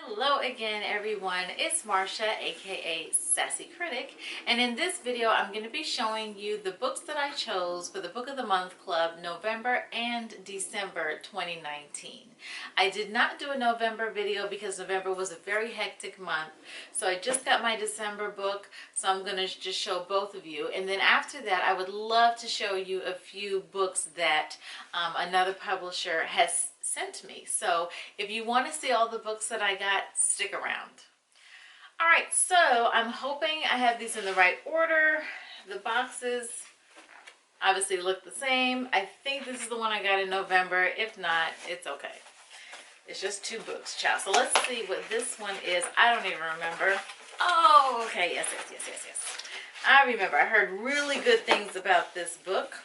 Hello again, everyone. It's Marsha, aka Sassy Critic, and in this video I'm going to be showing you the books that I chose for the Book of the Month Club November and December 2019. I did not do a November video because November was a very hectic month, so I just got my December book, so I'm going to just show both of you, and then after that I would love to show you a few books that another publisher has sent me. So if you want to see all the books that I got, stick around. All right, so I'm hoping I have these in the right order. The boxes obviously look the same. I think this is the one I got in November. If not, it's okay. It's just two books, child. So let's see what this one is. I don't even remember. Oh, okay. Yes. I remember. I heard really good things about this book.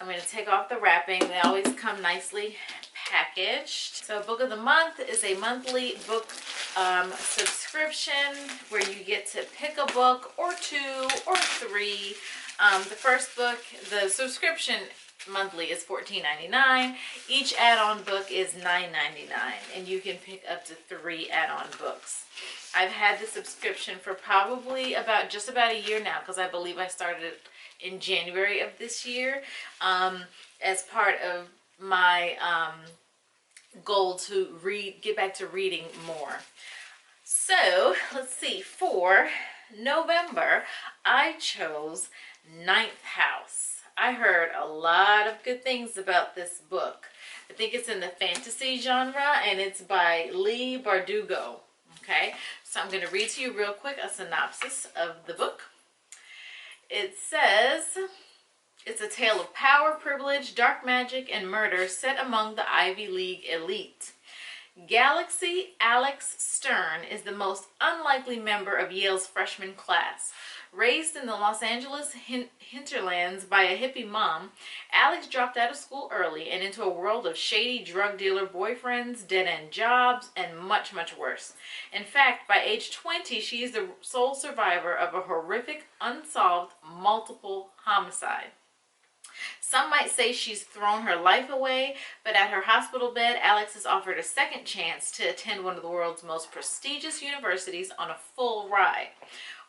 I'm going to take off the wrapping. They always come nicely packaged. So Book of the Month is a monthly book subscription where you get to pick a book or two or three. The first book, the subscription monthly is $14.99. Each add-on book is $9.99, and you can pick up to 3 add-on books. I've had the subscription for probably just about a year now, because I believe I started it in January of this year as part of my goal to get back to reading more. So let's see, for November I chose Ninth House. I heard a lot of good things about this book. I think it's in the fantasy genre and it's by Leigh Bardugo. Okay, so I'm going to read to you real quick a synopsis of the book. It says, it's a tale of power, privilege, dark magic, and murder set among the Ivy League elite. Galaxy Alex Stern is the most unlikely member of Yale's freshman class. Raised in the Los Angeles hinterlands by a hippie mom, Alex dropped out of school early and into a world of shady drug dealer boyfriends, dead-end jobs, and much, much worse. In fact, by age 20, she is the sole survivor of a horrific, unsolved, multiple homicide. Some might say she's thrown her life away, but at her hospital bed, Alex is offered a second chance to attend one of the world's most prestigious universities on a full ride.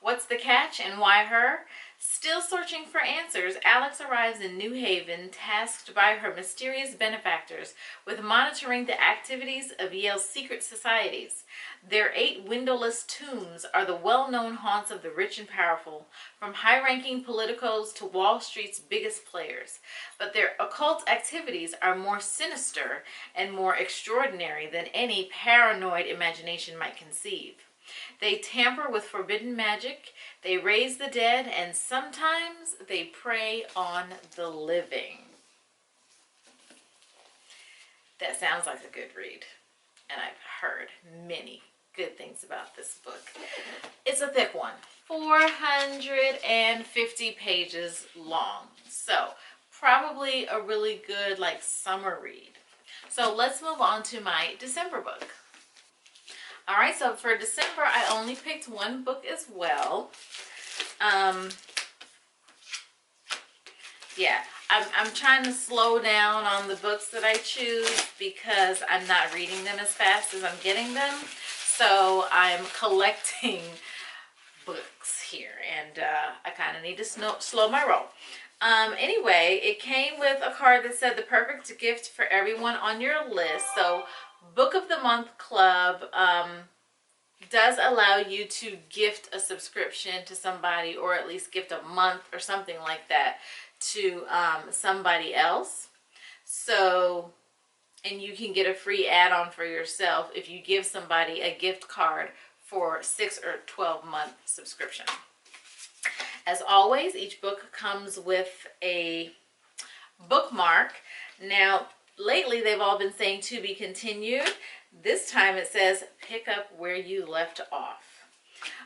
What's the catch and why her? Still searching for answers, Alex arrives in New Haven, tasked by her mysterious benefactors with monitoring the activities of Yale's secret societies. Their 8 windowless tombs are the well-known haunts of the rich and powerful, from high-ranking politicos to Wall Street's biggest players. But their occult activities are more sinister and more extraordinary than any paranoid imagination might conceive. They tamper with forbidden magic, they raise the dead, and sometimes they prey on the living. That sounds like a good read, and I've heard many good things about this book. It's a thick one, 450 pages long, so probably a really good summer read. So let's move on to my December book. All right, so for December, I only picked one book as well. Yeah, I'm trying to slow down on the books that I choose because I'm not reading them as fast as I'm getting them. So I'm collecting books here, and I kind of need to slow my roll. Anyway, it came with a card that said the perfect gift for everyone on your list. So Book of the Month Club does allow you to gift a subscription to somebody, or at least gift a month or something like that to somebody else. So, and you can get a free add-on for yourself if you give somebody a gift card for 6 or 12-month subscription. As always, each book comes with a bookmark. Now, lately, they've all been saying to be continued. This time it says pick up where you left off.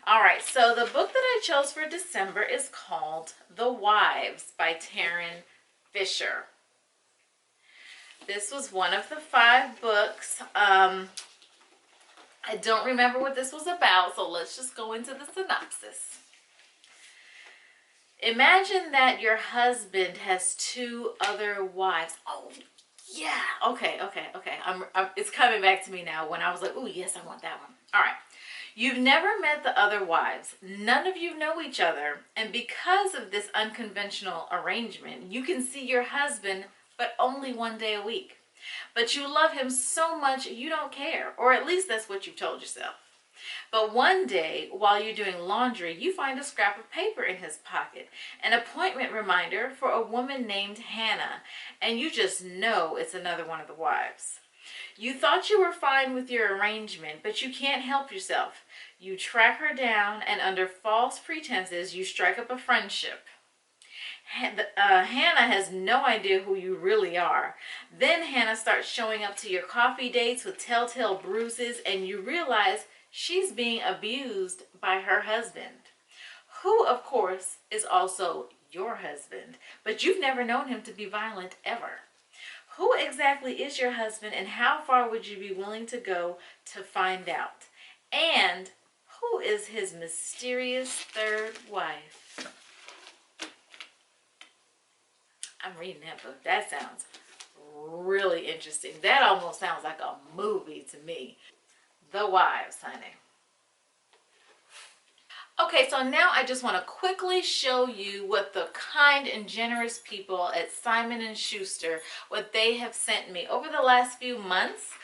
All right, so the book that I chose for December is called The Wives by Taryn Fisher. This was one of the 5 books. I don't remember what this was about, so let's just go into the synopsis. Imagine that your husband has 2 other wives. Oh, Yeah, okay. It's coming back to me now when I was like, oh, yes, I want that one. All right. You've never met the other wives. None of you know each other. And because of this unconventional arrangement, you can see your husband, but only one day a week. But you love him so much you don't care, or at least that's what you've told yourself. But one day, while you're doing laundry, you find a scrap of paper in his pocket, an appointment reminder for a woman named Hannah, and you just know it's another one of the wives. You thought you were fine with your arrangement, but you can't help yourself. You track her down, and under false pretenses, you strike up a friendship. Hannah has no idea who you really are. Then Hannah starts showing up to your coffee dates with telltale bruises, and you realize she's being abused by her husband, who, of course, is also your husband, but you've never known him to be violent ever. Who exactly is your husband, and how far would you be willing to go to find out? And who is his mysterious third wife? I'm reading that book. That sounds really interesting. That almost sounds like a movie to me. The Wives, honey. Okay, so now I just want to quickly show you what the kind and generous people at Simon Schuster, what they have sent me over the last few months.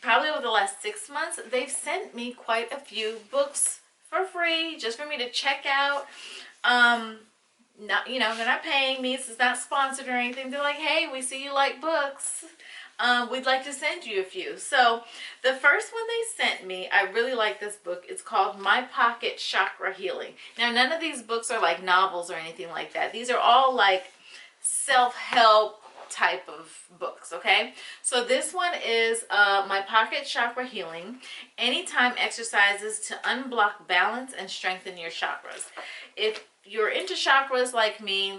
Probably over the last 6 months, they've sent me quite a few books for free, just for me to check out. Not, they're not paying me, so it's not sponsored or anything. They're like, hey, we see you like books. We'd like to send you a few. So the first one they sent me, I really like this book. It's called My Pocket Chakra Healing. Now, none of these books are like novels or anything like that. These are all like self-help type of books, okay? So this one is My Pocket Chakra Healing, Anytime Exercises to Unblock Balance and Strengthen Your Chakras. If you're into chakras like me,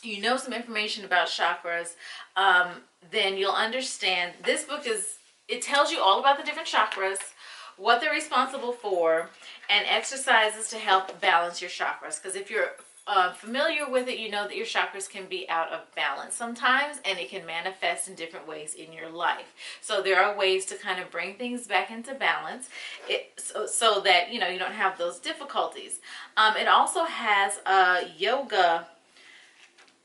you know some information about chakras, then you'll understand. This book it tells you all about the different chakras, what they're responsible for, and exercises to help balance your chakras. Because if you're familiar with it, you know that your chakras can be out of balance sometimes, and it can manifest in different ways in your life. So there are ways to kind of bring things back into balance so that you don't have those difficulties. It also has yoga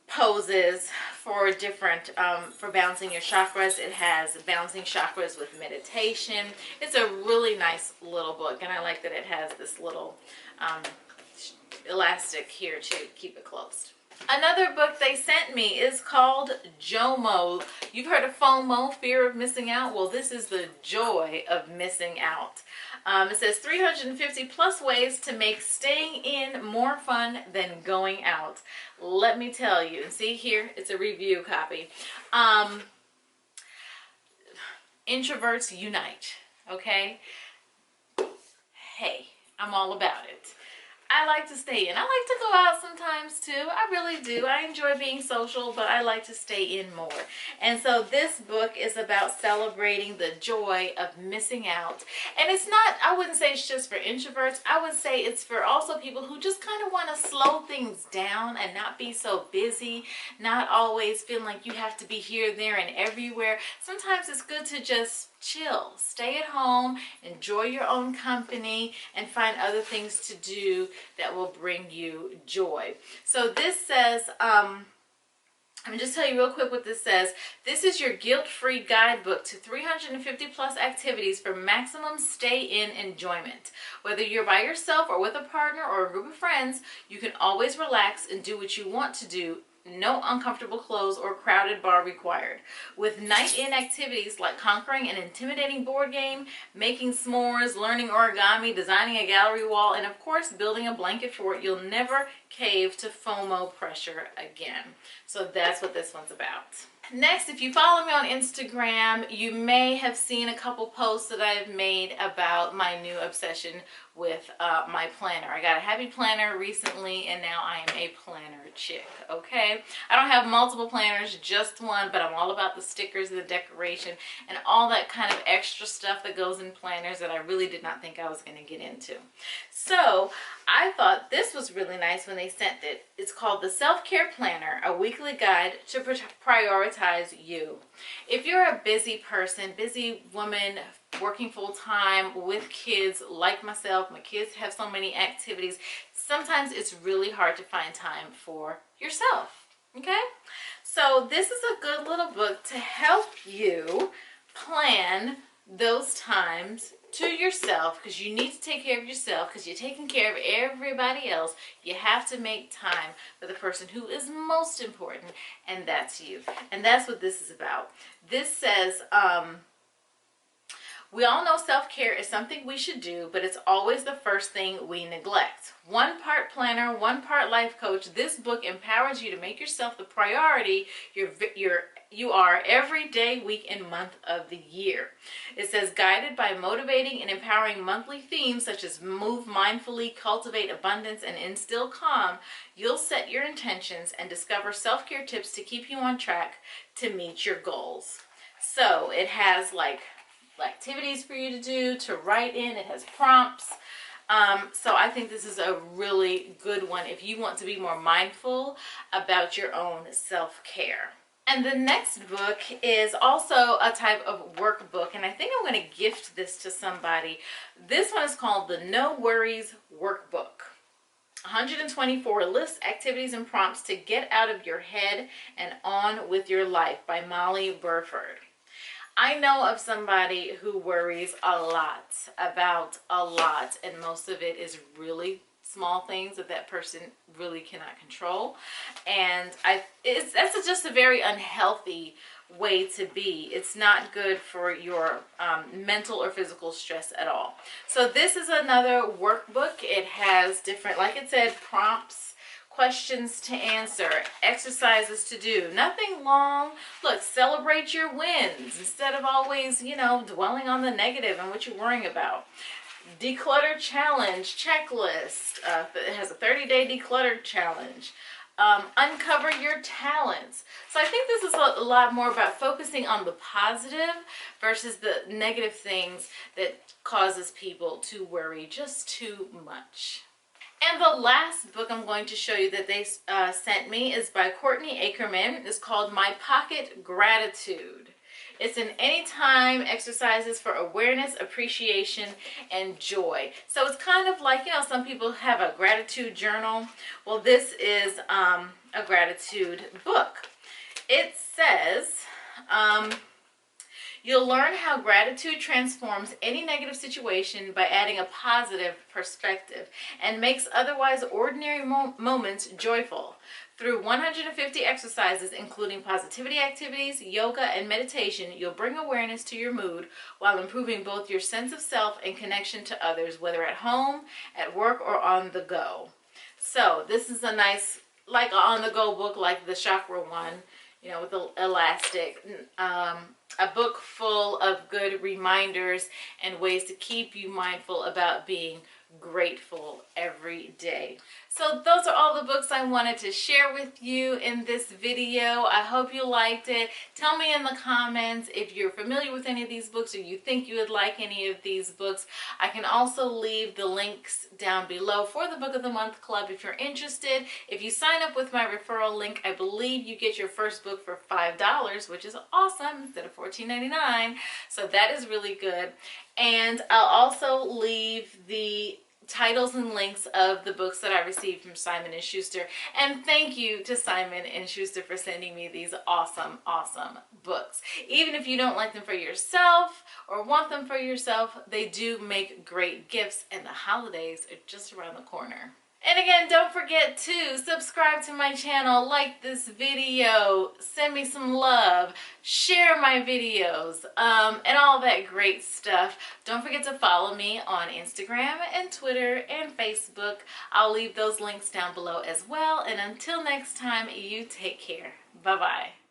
poses for different for balancing your chakras. It has balancing chakras with meditation. It's a really nice little book, and I like that it has this little elastic here to keep it closed. Another book they sent me is called JOMO. You've heard of FOMO, fear of missing out? Well, this is the joy of missing out. It says 350 plus ways to make staying in more fun than going out. Let me tell you, and see here, it's a review copy. Introverts unite, okay? Hey, I'm all about it. I like to stay in. I like to go out sometimes too. I really do. I enjoy being social, but I like to stay in more. And so this book is about celebrating the joy of missing out. And it's not, I wouldn't say it's just for introverts. I would say it's for also people who just kind of want to slow things down and not be so busy, not always feeling like you have to be here, there, and everywhere. Sometimes it's good to just chill, stay at home, enjoy your own company, and find other things to do that will bring you joy. So this says, let me just tell you real quick what this says. This is your guilt-free guidebook to 350 plus activities for maximum stay-in enjoyment. Whether you're by yourself or with a partner or a group of friends, you can always relax and do what you want to do. No uncomfortable clothes or crowded bar required. With night-in activities like conquering an intimidating board game, making s'mores, learning origami, designing a gallery wall, and of course building a blanket fort, you'll never cave to FOMO pressure again. So that's what this one's about. Next, if you follow me on Instagram, you may have seen a couple posts that I've made about my new obsession with my planner. I got a happy planner recently, and now I am a planner chick, okay? I don't have multiple planners, just one, but I'm all about the stickers and the decoration and all that kind of extra stuff that goes in planners that I really did not think I was going to get into. So I thought this was really nice when they sent it. It's called the Self-Care Planner, a weekly guide to prioritize prioritize you. If you're a busy person, busy woman, working full-time with kids like myself, my kids have so many activities, sometimes it's really hard to find time for yourself, okay? So this is a good little book to help you plan those times to yourself, because you need to take care of yourself, because you're taking care of everybody else. You have to make time for the person who is most important, and that's you. And that's what this is about. This says, we all know self-care is something we should do, but it's always the first thing we neglect. One part planner, one part life coach. This book empowers you to make yourself the priority you are every day, week, and month of the year. It says, guided by motivating and empowering monthly themes such as move mindfully, cultivate abundance, and instill calm, you'll set your intentions and discover self-care tips to keep you on track to meet your goals. So it has like activities for you to do, to write in. It has prompts. So I think this is a really good one if you want to be more mindful about your own self-care. And the next book is also a type of workbook, and I think I'm going to gift this to somebody. This one is called the No Worries Workbook. 124 lists, activities, and prompts to get out of your head and on with your life by Molly Burford. I know of somebody who worries a lot about a lot, and most of it is really small things that person really cannot control, and that's just a very unhealthy way to be. It's not good for your mental or physical stress at all. So this is another workbook. It has different, like it said, prompts, questions to answer, exercises to do. Nothing long. Look, celebrate your wins instead of always, dwelling on the negative and what you're worrying about. Declutter challenge, checklist. It has a 30-day declutter challenge. Uncover your talents. So I think this is a lot more about focusing on the positive versus the negative things that causes people to worry just too much. And the last book I'm going to show you that they sent me is by Courtney Ackerman. It's called My Pocket Gratitude. It's an anytime exercises for awareness, appreciation, and joy. So it's kind of like, some people have a gratitude journal. Well, this is a gratitude book. It says, you'll learn how gratitude transforms any negative situation by adding a positive perspective and makes otherwise ordinary moments joyful. Through 150 exercises, including positivity activities, yoga, and meditation, you'll bring awareness to your mood while improving both your sense of self and connection to others, whether at home, at work, or on the go. So this is a nice, like an on-the-go book like the Chakra one, with the elastic. A book full of good reminders and ways to keep you mindful about being grateful every day. So those are all the books I wanted to share with you in this video. I hope you liked it. Tell me in the comments if you're familiar with any of these books or you think you would like any of these books. I can also leave the links down below for the Book of the Month Club if you're interested. If you sign up with my referral link, I believe you get your first book for $5, which is awesome, instead of $14.99. So that is really good. And I'll also leave the titles and links of the books that I received from Simon & Schuster. And thank you to Simon & Schuster for sending me these awesome, awesome books. Even if you don't like them for yourself or want them for yourself, they do make great gifts, and the holidays are just around the corner. And again, don't forget to subscribe to my channel, like this video, send me some love, share my videos, and all that great stuff. Don't forget to follow me on Instagram and Twitter and Facebook. I'll leave those links down below as well. And until next time, you take care. Bye-bye.